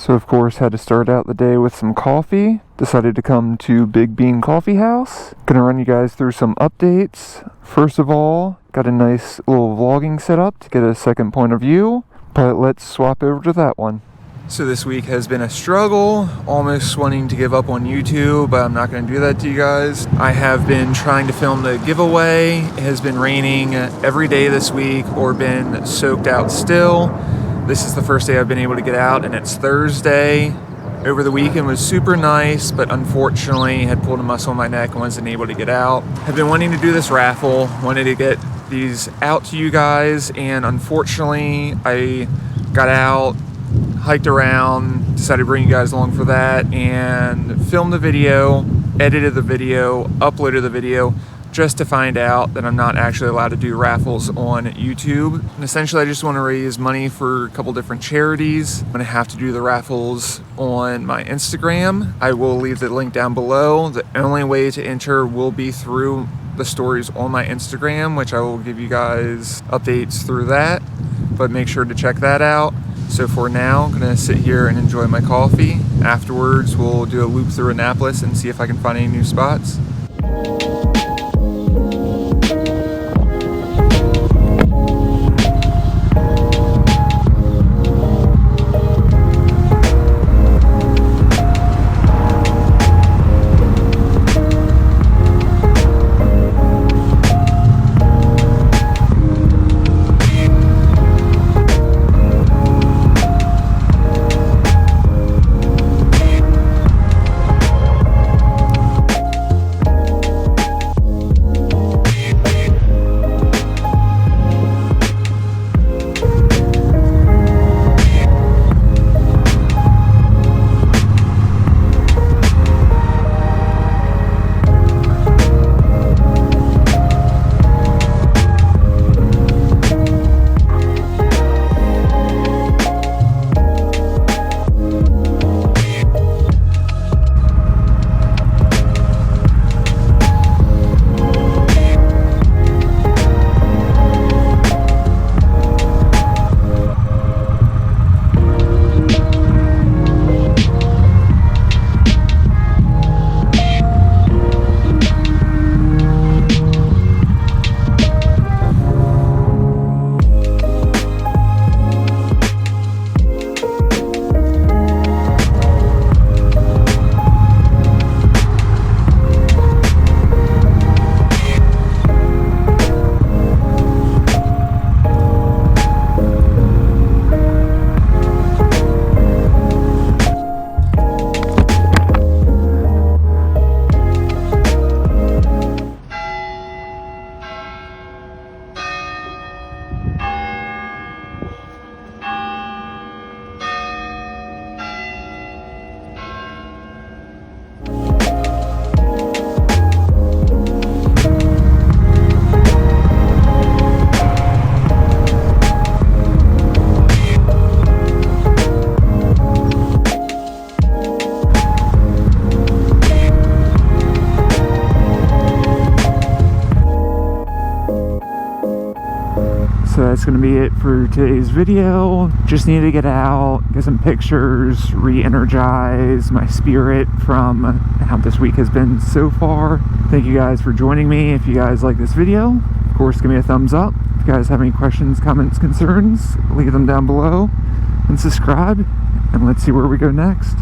So of course had to start out the day with some coffee. Decided to come to Big Bean Coffee House. Gonna run you guys through some updates. First of all, got a nice little vlogging setup to get a second point of view, but let's swap over to that one. So this week has been a struggle, almost wanting to give up on YouTube, but I'm not going to do that to you guys. I have been trying to film the giveaway. It has been raining every day this week or been soaked out still. This is the first day I've been able to get out, and it's Thursday. Over the weekend was super nice, but unfortunately had pulled a muscle in my neck and wasn't able to get out. I've been wanting to do this raffle, wanted to get these out to you guys, and unfortunately I got out, hiked around, decided to bring you guys along for that, and filmed the video, edited the video, uploaded the video, just to find out that I'm not actually allowed to do raffles on YouTube. And essentially I just want to raise money for a couple different charities. I'm going to have to do the raffles on my Instagram. I will leave the link down below. The only way to enter will be through the stories on my Instagram, which I will give you guys updates through that, but make sure to check that out. So for now, I'm gonna sit here and enjoy my coffee. Afterwards, we'll do a loop through Annapolis and see if I can find any new spots. So that's going to be it for today's video. Just need to get out, get some pictures, re-energize my spirit from how this week has been so far. Thank you guys for joining me. If you guys like this video, of course give me a thumbs up. If you guys have any questions, comments, concerns, leave them down below and subscribe, and let's see where we go next.